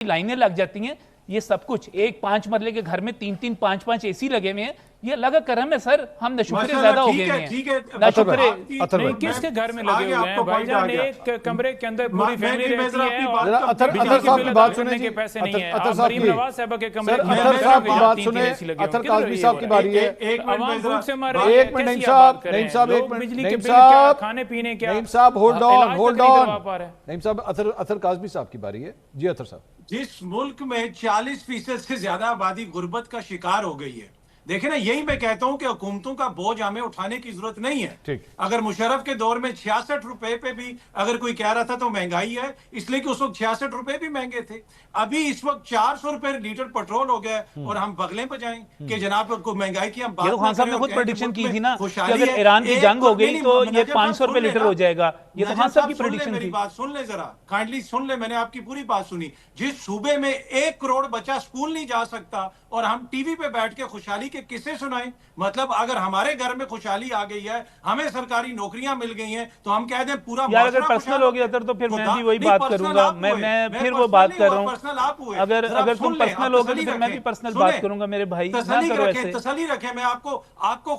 लाइनें लग जाती हैं। ये सब कुछ एक 5 मरले के घर में 3-3 5-5 एसी लगे हुए हैं। ये अलग करम है सर, हम नशुक्रे ज्यादा हो गए हैं। नशुक्रे नहीं, किसके घर में लगे हुए हैं भाईजान? एक कमरे के अंदर पूरी फैमिली रहती है और अतर साहब की बात सुने के पैसे नहीं है। अतर मरीम नवाज साहब के कमरे सर, अतर साहब की बात सुने। अतर काज़मी साहब की बारी है। एक मिनट नईम साहब, एक मिनट नईम साहब, खाने पीने क्या, नईम साहब होल्ड ऑन नईम साहब, अतर काज़मी साहब की बारी है। जी अतर साहब, जिस मुल्क में 40% से ज्यादा आबादी गुर्बत का शिकार हो गई है, देखिए ना, यही मैं कहता हूं कि हुकूमतों का बोझ हमें उठाने की जरूरत नहीं है। ठीक। अगर मुशर्रफ के दौर में 66 रुपए पे भी अगर कोई कह रहा था तो महंगाई है, इसलिए कि उस वक्त 66 रुपए भी महंगे थे। अभी इस वक्त 400 रुपए लीटर पेट्रोल हो गया और हम बगलें पे जाएं कि जनाब को महंगाई की हम बात। खान साहब ने खुद प्रेडिक्शन की थी ना कि अगर ईरान की जंग हो गई तो ये 500 रुपए लीटर हो जाएगा। ये तो खान साहब की प्रेडिक्शन थी। मेरी बात सुन ले जरा, काइंडली सुन ले, मैंने आपकी पूरी बात सुनी। जिस सूबे में 1 करोड़ बच्चा स्कूल नहीं जा सकता और हम टीवी पे बैठ के खुशहाली के किस्से सुनाएं, मतलब अगर हमारे घर में खुशहाली आ गई है, हमें सरकारी नौकरियां मिल गई हैं, तो हम कह दें पूरा यार अगर पर्सनल हो गया तो फिर मैं भी वही बात करूंगा। मैं फिर वो बात कर रहा हूँ। अगर तुम पर्सनल हो गए तो फिर मैं भी पर्सनल बात करूंगा। मेरे भाई ना करो ऐसे, तसल्ली रखें। मैं आपको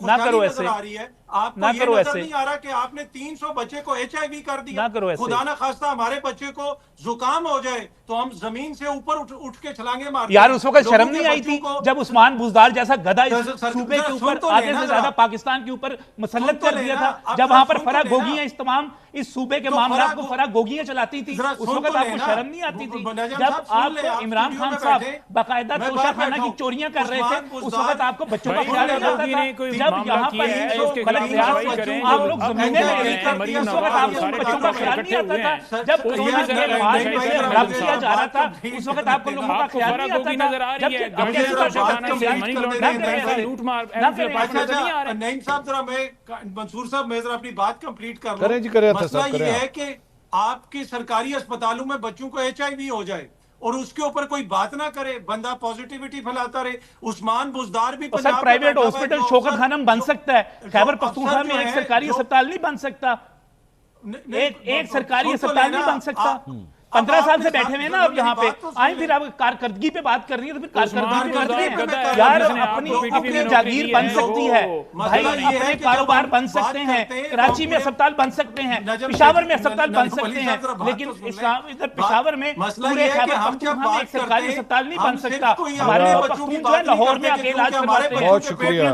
ना करो ऐसे, आ रही है, आपको ना ये करो नजर ऐसे, नहीं आ रहा कि आपने 300 बच्चे को HIV कर दिया। ना करो ऐसे। खुदा ना खास्ता हमारे बच्चे को जुकाम हो जाए तो हम जमीन से ऊपर उठ के छलांगे मारते। यार उस वक्त शर्म नहीं आई थी जब उस्मान बुजदार जैसा गधा इस सूबे के ऊपर आधे से ज्यादा पाकिस्तान के ऊपर मुसल्लत कर दिया था? जब वहां पर फराग गोगियां इस तमाम इस सूबे के मामलात को फराग गोगियां चलाती थी, उस वक्त आपको शर्म नहीं आती थी? जब आपको इमरान खान साहब बाकायदा तोशा खाना की चोरियां कर रहे थे, उस वक्त आपको बच्चों का ख्याल आता था। जब यहाँ पर आप लोग जमीनें ले रहे थे, उस वक्त आपको बच्चों का ख्याल नहीं आता था। जब कोरोना के मार्च में से रब किया जा रहा था, उस वक्त आपको लोगों का ख्याल नहीं आता था। नहीं साहब, जरा मैं मंसूर साहब, मैं जरा अपनी बात कंप्लीट कर लूं। करें जी, करें। मसला ये है कि आपके सरकारी अस्पतालों में बच्चों को HIV हो जाए और उसके ऊपर कोई बात ना करे, बंदा पॉजिटिविटी फैलाता रहे। उस्मान बुजदार भी sir private hospital Shaukat Khanum बन सकता है, खैबर पख्तूनख्वा में एक सरकारी अस्पताल नहीं बन सकता? एक सरकारी अस्पताल नहीं बन सकता? 15 साल से बैठे हुए ना आप यहाँ पे, आए फिर आप कारकर्दगी पे बात कर रही है तो फिर कारकर्दगी पे करते हैं यार। अपनी जागीर बन सकती है भाई, अपने कारोबार बन सकते हैं, कराची में अस्पताल बन सकते हैं, पेशावर में अस्पताल बन सकते हैं, लेकिन इधर पेशावर में पूरे खैबर पख्तूनख्वा में एक सरकारी अस्पताल नहीं बन सकता। हमारे पख्तून जो है लाहौर में अकेला इलाज करवाते हैं। बहुत शुक्रिया।